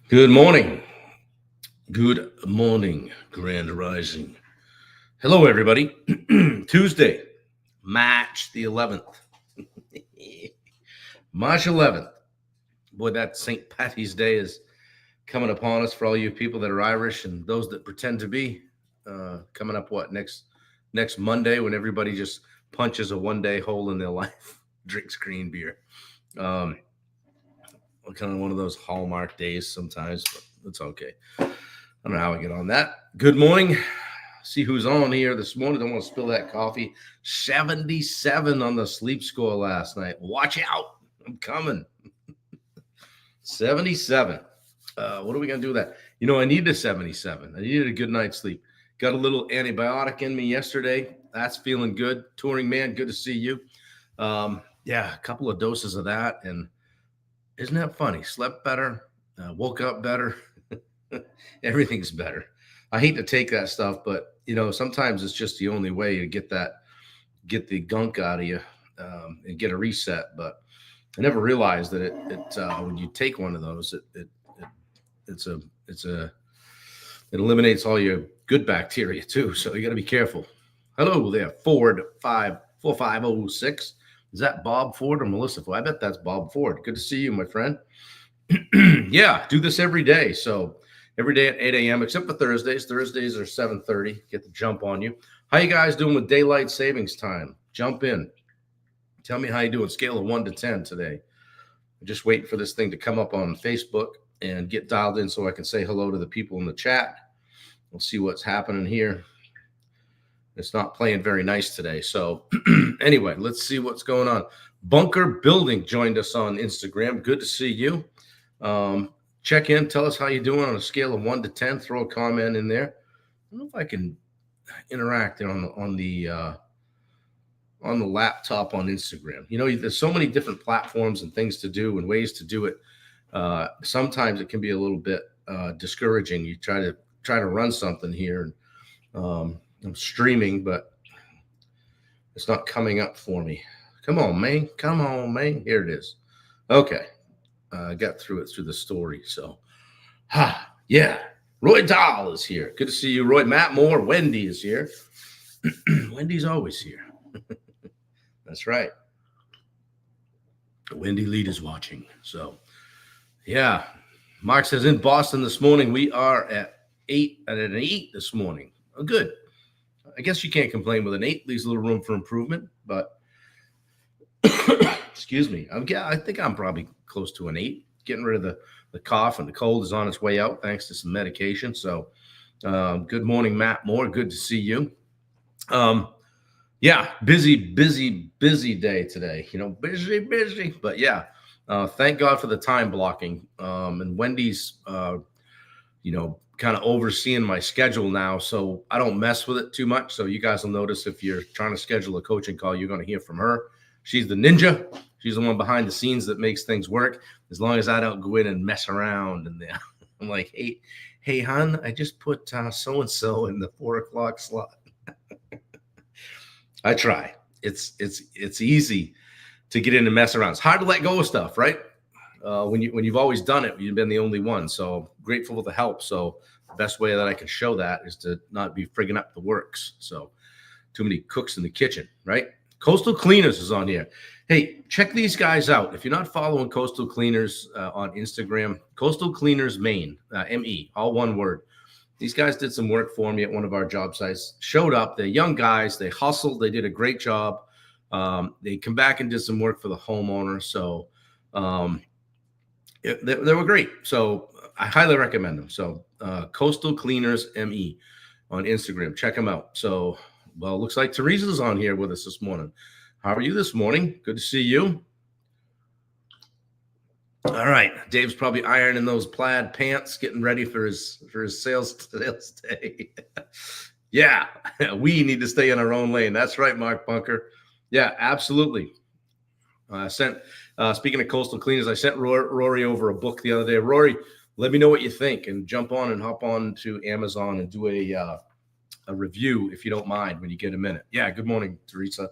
Good morning. Good morning, Grand Rising. Hello, everybody. Tuesday, March the 11th. March 11th. Boy, that St. Patty's Day is coming upon us for all you people that are Irish and those that pretend to be. Coming up, next Monday when everybody just punches a one-day hole in their life, drinks green beer. Um, kind of one of those Hallmark days sometimes, but it's okay. I don't know how I get on that. Good morning. See who's on here this morning. Don't want to spill that coffee. 77 on the sleep score last night. Watch out. I'm coming. 77. What are we going to do with that? I needed a 77. I needed a good night's sleep. Got a little antibiotic in me yesterday. That's feeling good. Touring man, good to see you. A couple of doses of that. And isn't that funny? Slept better, woke up better. Everything's better. I hate to take that stuff, but sometimes it's just the only way to get the gunk out of you and get a reset. But I never realized that it when you take one of those, it eliminates all your good bacteria too. So you got to be careful. Hello there, Ford 54506. Is that Bob Ford or Melissa Ford? I bet that's Bob Ford. Good to see you, my friend. Yeah, do this every day. So every day at 8 a.m., except for Thursdays. Thursdays are 7:30. Get the jump on you. How you guys doing with daylight savings time? Jump in. Tell me how you doing. Scale of 1 to 10 today. I'm just waiting for this thing to come up on Facebook and get dialed in so I can say hello to the people in the chat. We'll see what's happening here. It's not playing very nice today. So anyway, let's see what's going on. Bunker Building joined us on Instagram. Good to see you. Check in. Tell us how you're doing on a scale of 1 to 10. Throw a comment in there. I don't know if I can interact on the laptop on Instagram. There's so many different platforms and things to do and ways to do it. Sometimes it can be a little bit discouraging. You try to run something here. I'm streaming, but it's not coming up for me. Come on, man. Come on, man. Here it is. Okay. I got through the story. So, yeah. Roy Dahl is here. Good to see you, Roy. Matt Moore. Wendy is here. Wendy's always here. That's right. Wendy Lead is watching. So, yeah. Mark says in Boston this morning, we are at an 8 this morning. Oh, good. I guess you can't complain with an 8. Leaves a little room for improvement, but excuse me. I think I'm probably close to an 8. Getting rid of the cough, and the cold is on its way out thanks to some medication. So, good morning, Matt Moore. Good to see you. Busy day today. Busy. But yeah, thank God for the time blocking. And Wendy's, kind of overseeing my schedule now, so I don't mess with it too much. So you guys will notice if you're trying to schedule a coaching call, you're going to hear from her. She's the ninja. She's the one behind the scenes that makes things work. As long as I don't go in and mess around, and I'm like, hey, hon, I just put so-and-so in the 4 o'clock slot. I try. It's easy to get in and mess around. It's hard to let go of stuff, right? When you've always done it, you've been the only one. So grateful for the help. So the best way that I can show that is to not be frigging up the works. So too many cooks in the kitchen, right? Coastal Cleaners is on here. Hey, check these guys out. If you're not following Coastal Cleaners on Instagram, Coastal Cleaners Maine, ME, all one word. These guys did some work for me at one of our job sites. Showed up. They're young guys. They hustled. They did a great job. They come back and did some work for the homeowner. So they were great. So I highly recommend them. So Coastal Cleaners ME on Instagram. Check them out. So, well, it looks like Teresa's on here with us this morning. How are you this morning? Good to see you. All right. Dave's probably ironing those plaid pants, getting ready for his sales day. Yeah, we need to stay in our own lane. That's right, Mark Bunker. Yeah, absolutely. Speaking of Coastal Cleaners, I sent Rory over a book the other day. Rory, let me know what you think, and jump on and hop on to Amazon and do a review if you don't mind when you get a minute. Yeah, good morning, Teresa.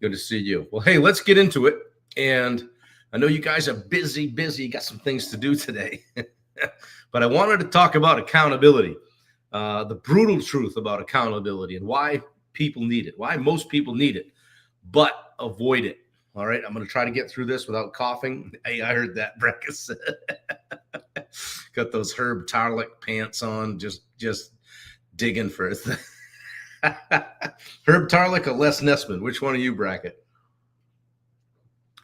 Good to see you. Well, hey, let's get into it. And I know you guys are busy, got some things to do today. But I wanted to talk about accountability, the brutal truth about accountability and why people need it, why most people need it, but avoid it. All right, I'm going to try to get through this without coughing. Hey, I heard that, Breckus. Got those Herb Tarlick pants on, just digging for it. Herb Tarlick or Les Nessman? Which one are you, Bracket?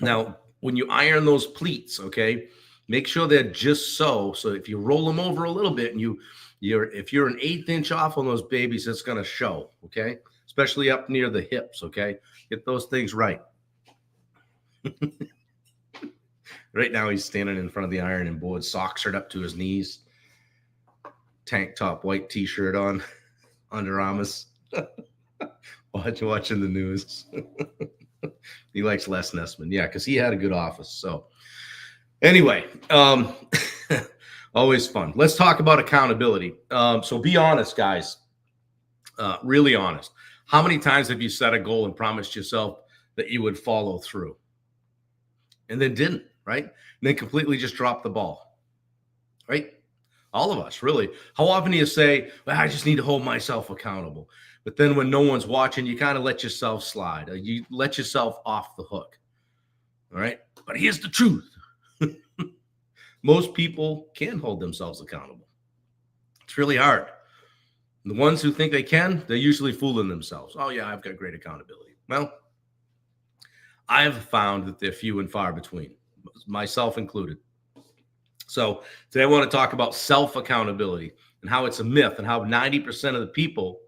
Now, when you iron those pleats, okay, make sure they're just so. So if you roll them over a little bit and if you're an 1/8 inch off on those babies, it's going to show, okay, especially up near the hips, okay. Get those things right. Right now he's standing in front of the ironing board, socks are up to his knees, tank top, white t-shirt on, Under Armours. Watching the news. He likes Les Nessman, yeah, because he had a good office. So anyway, always fun. Let's talk about accountability. So be honest, guys, really honest. How many times have you set a goal and promised yourself that you would follow through and then didn't, right? And then completely just dropped the ball, right? All of us, really. How often do you say, well, I just need to hold myself accountable? But then when no one's watching, you kind of let yourself slide. You let yourself off the hook, all right? But here's the truth. Most people can hold themselves accountable. It's really hard. The ones who think they can, they're usually fooling themselves. Oh, yeah, I've got great accountability. Well, I've found that they're few and far between, myself included. So today I want to talk about self-accountability and how it's a myth and how 90% of the people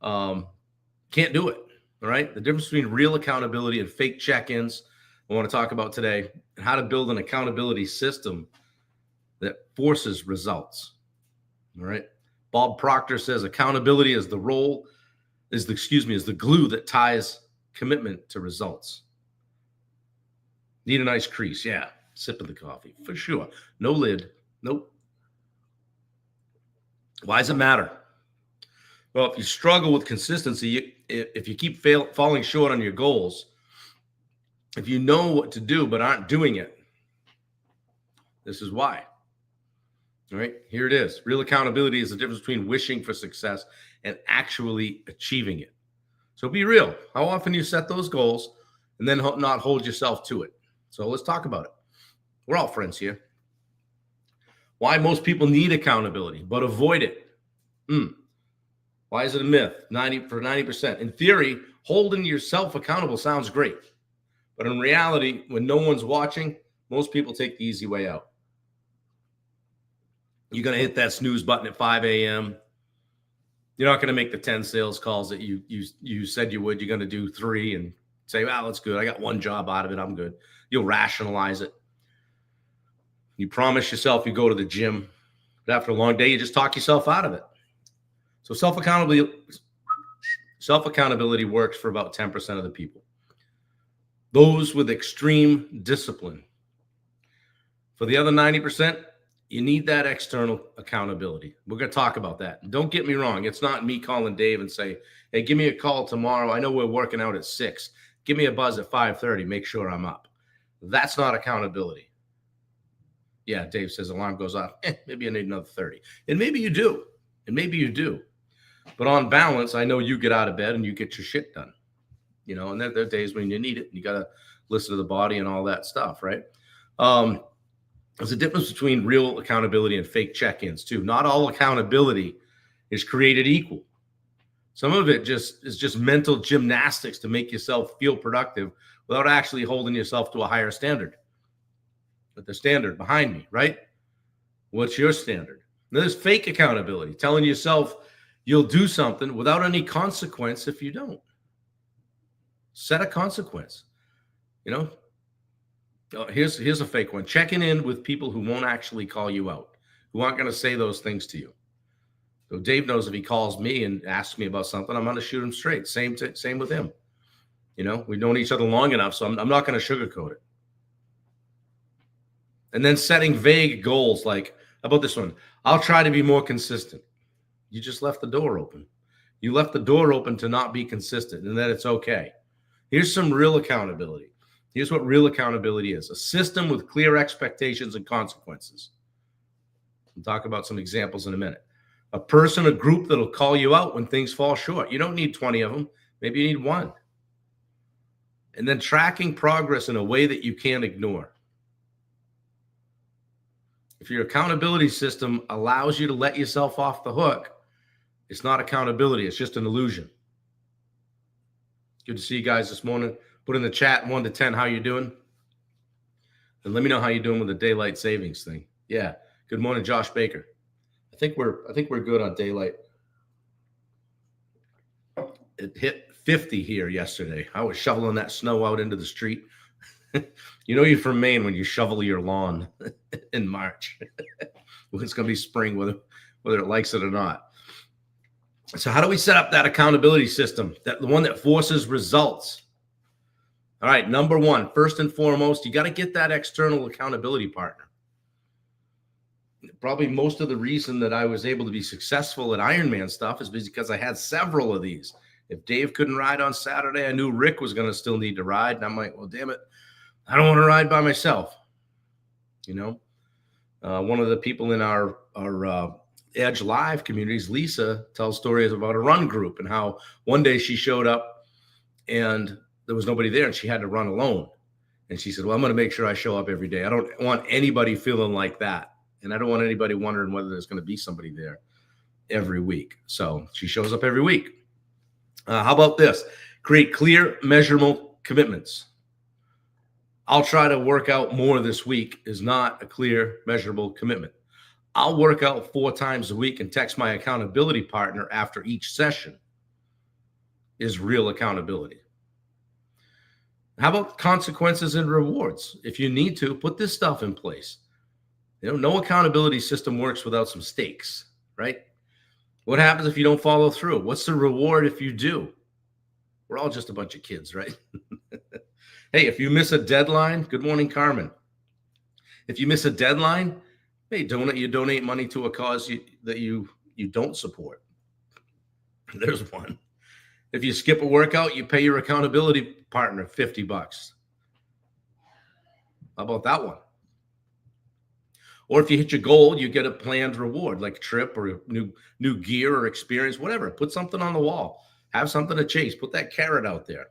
can't do it, all right? The difference between real accountability and fake check-ins I want to talk about today, and how to build an accountability system that forces results, all right? Bob Proctor says accountability is the glue that ties commitment to results. Need a nice crease, yeah. Sip of the coffee, for sure. No lid, nope. Why does it matter? Well, if you struggle with consistency, if you keep falling short on your goals, if you know what to do but aren't doing it, this is why. All right, here it is. Real accountability is the difference between wishing for success and actually achieving it. So be real. How often do you set those goals and then not hold yourself to it? So let's talk about it. We're all friends here. Why most people need accountability but avoid it. Why is it a myth? 90%. In theory, holding yourself accountable sounds great. But in reality, when no one's watching, most people take the easy way out. You're going to hit that snooze button at 5 a.m. You're not going to make the 10 sales calls that you said you would. You're going to do 3 and say, well, that's good. I got 1 job out of it. I'm good. You'll rationalize it. You promise yourself you go to the gym. But after a long day, you just talk yourself out of it. So self-accountability works for about 10% of the people. Those with extreme discipline. For the other 90%, you need that external accountability. We're going to talk about that. And don't get me wrong. It's not me calling Dave and say, hey, give me a call tomorrow. I know we're working out at 6. Give me a buzz at 5:30. Make sure I'm up. That's not accountability. Yeah, Dave says alarm goes off. Maybe I need another 30. And maybe you do. But on balance, I know you get out of bed and you get your shit done. You know, and there are days when you need it. You got to listen to the body and all that stuff, right? There's a difference between real accountability and fake check-ins too. Not all accountability is created equal. Some of it is just mental gymnastics to make yourself feel productive without actually holding yourself to a higher standard. But the standard behind me, right? What's your standard? And there's fake accountability, telling yourself you'll do something without any consequence if you don't. Set a consequence. You know, here's a fake one. Checking in with people who won't actually call you out, who aren't going to say those things to you. So Dave knows if he calls me and asks me about something, I'm going to shoot him straight. Same with him. You know, we've known each other long enough, so I'm not going to sugarcoat it. And then setting vague goals like, how about this one? I'll try to be more consistent. You just left the door open. You left the door open to not be consistent and that it's okay. Here's some real accountability. Here's what real accountability is. A system with clear expectations and consequences. We'll talk about some examples in a minute. A person, a group that'll call you out when things fall short. You don't need 20 of them. Maybe you need one. And then tracking progress in a way that you can't ignore. If your accountability system allows you to let yourself off the hook, it's not accountability. It's just an illusion. Good to see you guys this morning. Put in the chat 1 to 10 how you doing. And let me know how you're doing with the daylight savings thing. Yeah. Good morning, Josh Baker. I think we're good on daylight. It hit 50 here yesterday. I was shoveling that snow out into the street. You know you're from Maine when you shovel your lawn in March. It's going to be spring, whether it likes it or not. So how do we set up that accountability system, the one that forces results? All right, number one, first and foremost, you got to get that external accountability partner. Probably most of the reason that I was able to be successful at Ironman stuff is because I had several of these. If Dave couldn't ride on Saturday, I knew Rick was going to still need to ride. And I'm like, well, damn it, I don't want to ride by myself. You know, one of the people in our Edge Live communities, Lisa, tells stories about a run group and how one day she showed up and there was nobody there and she had to run alone. And she said, well, I'm going to make sure I show up every day. I don't want anybody feeling like that. And I don't want anybody wondering whether there's going to be somebody there every week. So she shows up every week. How about this? Create clear, measurable commitments. I'll try to work out more this week is not a clear, measurable commitment. I'll work out 4 times a week and text my accountability partner after each session is real accountability. How about consequences and rewards? If you need to, put this stuff in place. You know, no accountability system works without some stakes, right? What happens if you don't follow through? What's the reward if you do? We're all just a bunch of kids, right? Hey, if you miss a deadline, good morning, Carmen. If you miss a deadline, hey, you donate money to a cause that you don't support. There's one. If you skip a workout, you pay your accountability partner $50. How about that one? Or if you hit your goal, you get a planned reward like a trip or new gear or experience, whatever. Put something on the wall. Have something to chase. Put that carrot out there.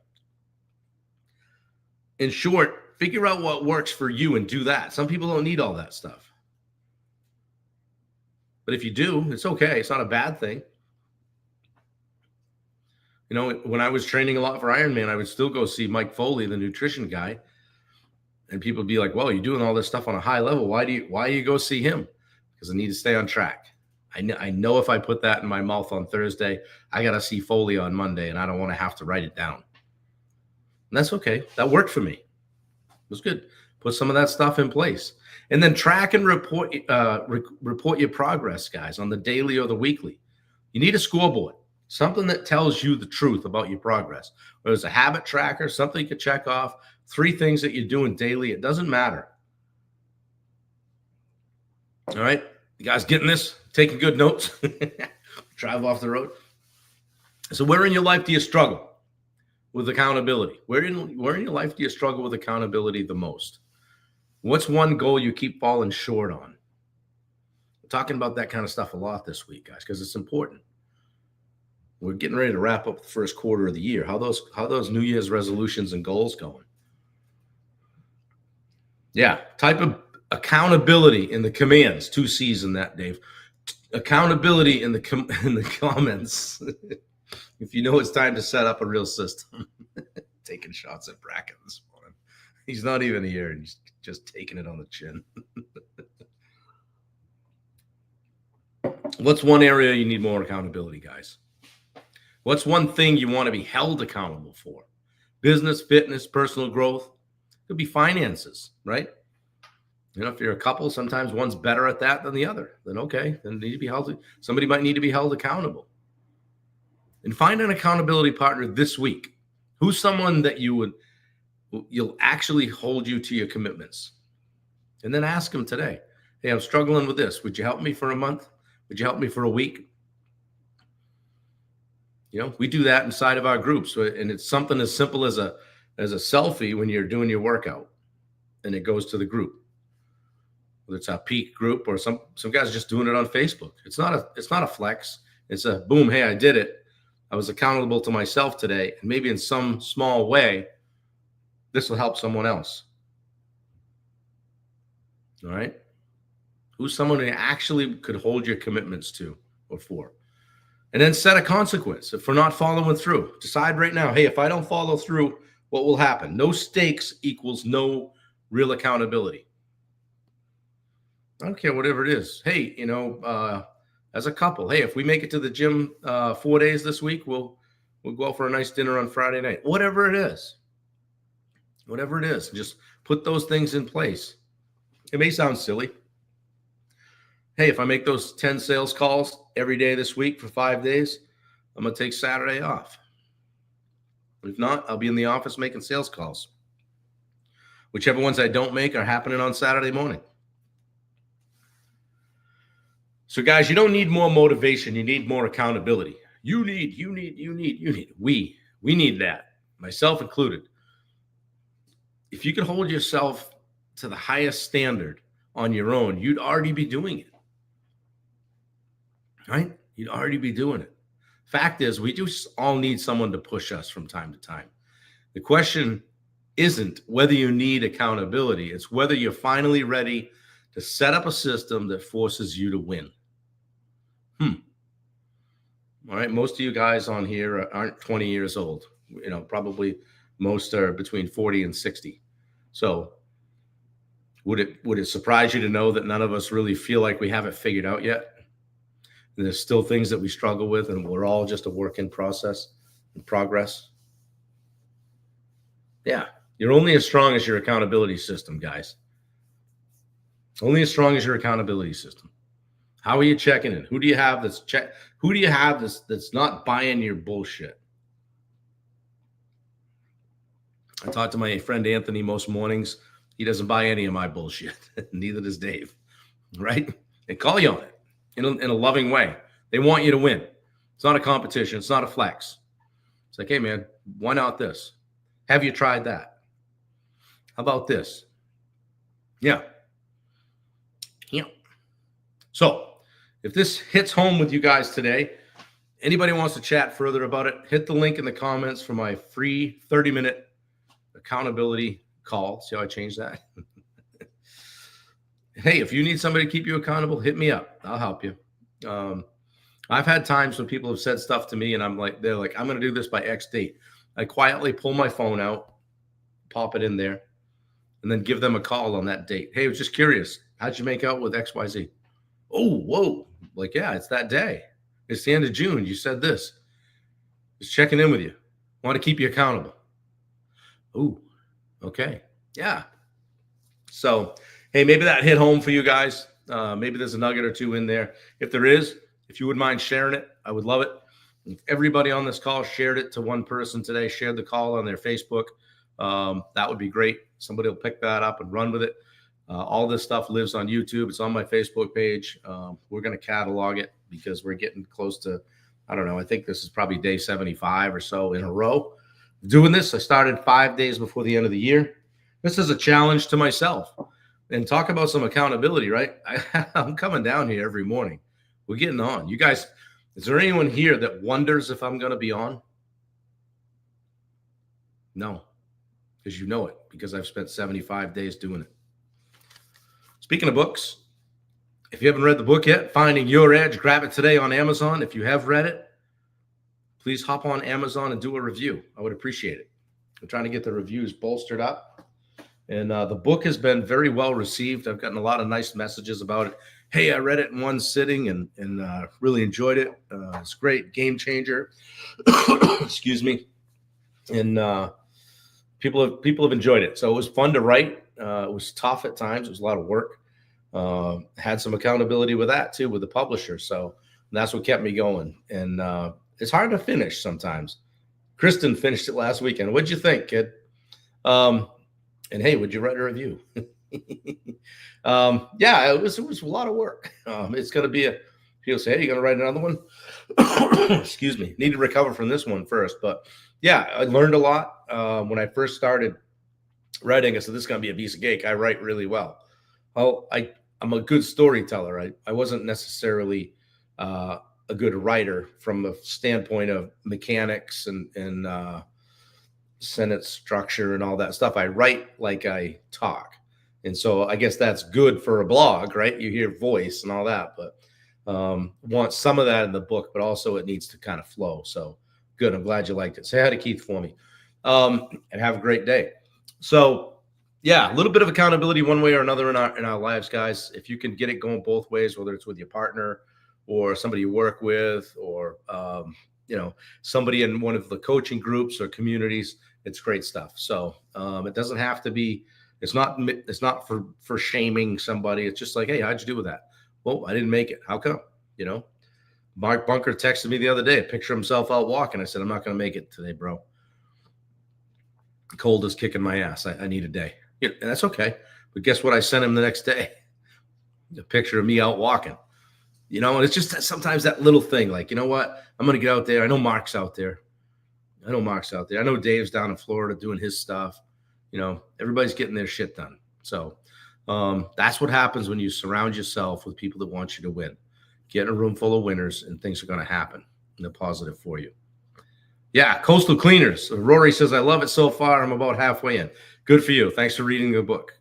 In short, figure out what works for you and do that. Some people don't need all that stuff. But if you do, it's okay. It's not a bad thing. You know, when I was training a lot for Ironman, I would still go see Mike Foley, the nutrition guy. And people would be like, well, you're doing all this stuff on a high level. Why do you go see him? Because I need to stay on track. I know if I put that in my mouth on Thursday, I got to see Foley on Monday, and I don't want to have to write it down. And that's okay. That worked for me. It was good. Put some of that stuff in place. And then track and report your progress, guys, on the daily or the weekly. You need a scoreboard, something that tells you the truth about your progress. Whether it's a habit tracker, something you can check off, 3 things that you're doing daily. It doesn't matter. All right. You guys getting this? Taking good notes? Drive off the road. So where in your life do you struggle with accountability? Where in your life do you struggle with accountability the most? What's one goal you keep falling short on? We're talking about that kind of stuff a lot this week, guys, because it's important. We're getting ready to wrap up the first quarter of the year. How those New Year's resolutions and goals going? Yeah, type of accountability in the commands. 2 C's in that, Dave. Accountability in the comments. If you know it's time to set up a real system. Taking shots at Bracken this morning. He's not even here, and he's just taking it on the chin. What's one area you need more accountability, guys? What's one thing you want to be held accountable for? Business, fitness, personal growth. Could be finances, right? You know, if you're a couple, sometimes one's better at that than the other. Then okay, then need to be held. Somebody might need to be held accountable. And find an accountability partner this week. Who's someone that you'll actually hold you to your commitments? And then ask them today, hey, I'm struggling with this. Would you help me for a month? Would you help me for a week? You know, we do that inside of our groups. And it's something as simple as a selfie when you're doing your workout and it goes to the group. whether it's a peak group or some guys just doing it on Facebook. It's not a flex. It's a boom. Hey, I did it. I was accountable to myself today, and maybe in some small way, this will help someone else. All right. Who's someone who actually could hold your commitments to or for? And then set a consequence for not following through. Decide right now, hey, if I don't follow through, what will happen? No stakes equals no real accountability. I don't care, whatever it is. Hey, as a couple, hey, if we make it to the gym 4 days this week, we'll go out for a nice dinner on Friday night. Whatever it is, just put those things in place. It may sound silly. Hey, if I make those 10 sales calls every day this week for 5 days, I'm going to take Saturday off. If not, I'll be in the office making sales calls. Whichever ones I don't make are happening on Saturday morning. So guys, you don't need more motivation. You need more accountability. We need that, myself included. If you could hold yourself to the highest standard on your own, you'd already be doing it. Right? You'd already be doing it. Fact is, we just all need someone to push us from time to time. The question isn't whether you need accountability. It's whether you're finally ready to set up a system that forces you to win. All right. Most of you guys on here aren't 20 years old. Probably most are between 40 and 60. So would it surprise you to know that none of us really feel like we have it figured out yet? And there's still things that we struggle with, and we're all just a work in progress. Yeah. You're only as strong as your accountability system, guys. Only as strong as your accountability system. How are you checking in? Who do you have that's not buying your bullshit? I talk to my friend Anthony most mornings. He doesn't buy any of my bullshit. Neither does Dave. Right? They call you on it in a loving way. They want you to win. It's not a competition. It's not a flex. It's like, hey, man, why not this? Have you tried that? How about this? Yeah. So if this hits home with you guys today, anybody wants to chat further about it, hit the link in the comments for my free 30-minute accountability call. See how I changed that? Hey, if you need somebody to keep you accountable, hit me up. I'll help you. I've had times when people have said stuff to me and they're like, I'm going to do this by X date. I quietly pull my phone out, pop it in there, and then give them a call on that date. Hey, I was just curious. How'd you make out with XYZ? Oh, whoa. Like, yeah, it's that day. It's the end of June. You said this. Just checking in with you. Want to keep you accountable. Ooh, okay. Yeah. So, hey, maybe that hit home for you guys. Maybe there's a nugget or two in there. If there is, if you wouldn't mind sharing it, I would love it. If everybody on this call shared it to one person today, shared the call on their Facebook, that would be great. Somebody will pick that up and run with it. All this stuff lives on YouTube. It's on my Facebook page. We're going to catalog it because we're getting close to, I don't know, I think this is probably day 75 or so in a row doing this. I started 5 days before the end of the year. This is a challenge to myself. And talk about some accountability, right? I'm coming down here every morning. We're getting on. You guys, is there anyone here that wonders if I'm going to be on? No, because you know it, because I've spent 75 days doing it. Speaking of books, if you haven't read the book yet, Finding Your Edge, grab it today on Amazon. If you have read it, please hop on Amazon and do a review. I would appreciate it. I'm trying to get the reviews bolstered up. And the book has been very well received. I've gotten a lot of nice messages about it. Hey, I read it in one sitting and really enjoyed it. It's great, game changer. Excuse me. And people have enjoyed it. So it was fun to write. It was tough at times. It was a lot of work. Had some accountability with that too, with the publisher. So that's what kept me going. And it's hard to finish sometimes. Kristen finished it last weekend. What'd you think, kid? And hey, would you write a review? Yeah, it was a lot of work. It's going to be people say, hey, you going to write another one? Excuse me. Need to recover from this one first. But yeah, I learned a lot. When I first started writing, I said, this is going to be a piece of cake. I write really well. Well, I I'm a good storyteller. I wasn't necessarily a good writer from a standpoint of mechanics and sentence structure and all that stuff. I write like I talk. And so I guess that's good for a blog, right? You hear voice and all that, but want some of that in the book, but also it needs to kind of flow. So good. I'm glad you liked it. Say hi to Keith for me, and have a great day. So yeah, a little bit of accountability one way or another in our lives, guys. If you can get it going both ways, whether it's with your partner or somebody you work with, or somebody in one of the coaching groups or communities, it's great stuff. So it doesn't have to be. It's not for shaming somebody. It's just like, hey, how'd you do with that? Well, I didn't make it. How come? Mark Bunker texted me the other day, a picture of himself out walking. I said, I'm not going to make it today, bro. Cold is kicking my ass. I need a day. And that's okay. But guess what? I sent him the next day, a picture of me out walking. And it's just sometimes that little thing, like, you know what? I'm going to get out there. I know Mark's out there. I know Dave's down in Florida doing his stuff. Everybody's getting their shit done. So that's what happens when you surround yourself with people that want you to win. Get in a room full of winners and things are going to happen and they're positive for you. Yeah, Coastal Cleaners. Rory says, I love it so far. I'm about halfway in. Good for you. Thanks for reading the book.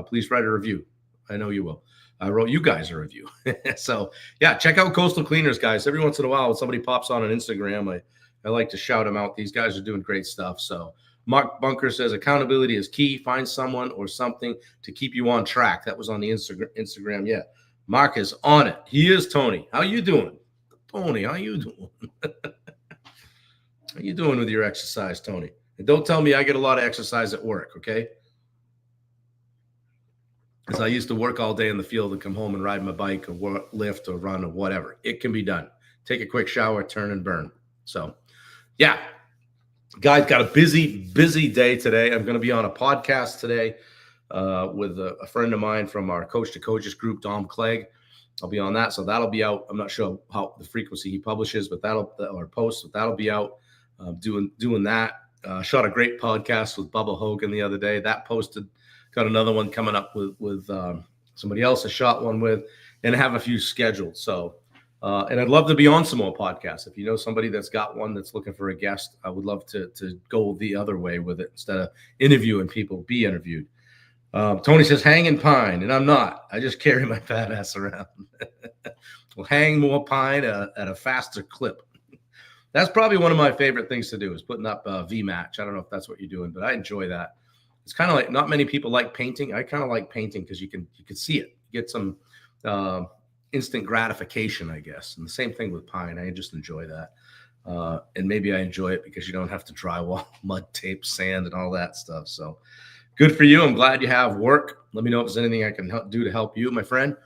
Please write a review. I know you will. I wrote you guys a review. So, yeah, check out Coastal Cleaners, guys. Every once in a while, when somebody pops on Instagram, I like to shout them out. These guys are doing great stuff. So, Mark Bunker says, accountability is key. Find someone or something to keep you on track. That was on the Instagram. Yeah, Mark is on it. He is, Tony. How you doing? Tony, how you doing? How you doing with your exercise, Tony? And don't tell me I get a lot of exercise at work, okay? Because I used to work all day in the field and come home and ride my bike or lift or run or whatever. It can be done. Take a quick shower, turn and burn. So, yeah. Guys, got a busy day today. I'm going to be on a podcast today with a friend of mine from our Coach to Coaches group, Dom Clegg. I'll be on that. So that'll be out. I'm not sure how the frequency he publishes, but that'll be out. Doing that. Shot a great podcast with Bubba Hogan the other day. That posted. Got another one coming up with somebody else I shot one with, and have a few scheduled. So, and I'd love to be on some more podcasts. If you know somebody that's got one that's looking for a guest, I would love to go the other way with it instead of interviewing people, be interviewed. Tony says, hanging pine, and I'm not. I just carry my fat ass around. We'll hang more pine at a faster clip. That's probably one of my favorite things to do is putting up V-Match. I don't know if that's what you're doing, but I enjoy that. It's kind of like not many people like painting. I kind of like painting because you can see it. You get some instant gratification, I guess. And the same thing with pine. I just enjoy that. And maybe I enjoy it because you don't have to drywall, mud, tape, sand, and all that stuff. So good for you. I'm glad you have work. Let me know if there's anything I can do to help you, my friend.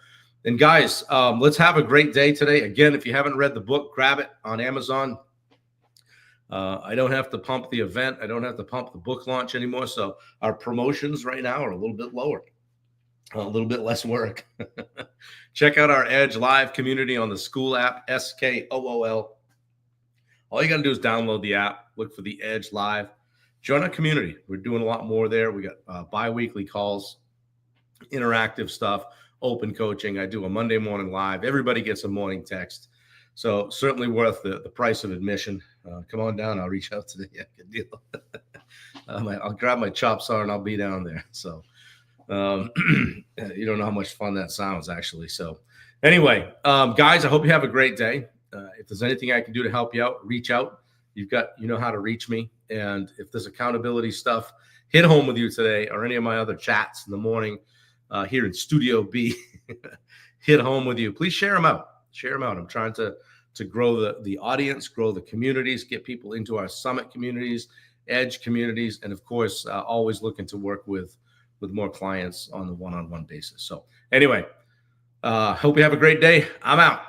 And guys, let's have a great day today. Again, if you haven't read the book, grab it on Amazon. I don't have to pump the event. I don't have to pump the book launch anymore. So our promotions right now are a little bit lower, a little bit less work. Check out our Edge Live community on the Skool app, SKOOL. All you got to do is download the app, look for the Edge Live, join our community. We're doing a lot more there. We got bi-weekly calls, interactive stuff, open coaching. I do a Monday morning live. Everybody gets a morning text. So certainly worth the price of admission. Come on down. I'll reach out today. Yeah, good deal. I'll grab my chop saw and I'll be down there. So you don't know how much fun that sounds, actually. So anyway, guys, I hope you have a great day. If there's anything I can do to help you out, reach out. You know how to reach me. And if there's accountability stuff hit home with you today or any of my other chats in the morning here in Studio B hit home with you, please share them out. Share them out. I'm trying to grow the audience, grow the communities, get people into our summit communities, Edge communities, and of course, always looking to work with more clients on the one-on-one basis. So anyway, hope you have a great day. I'm out.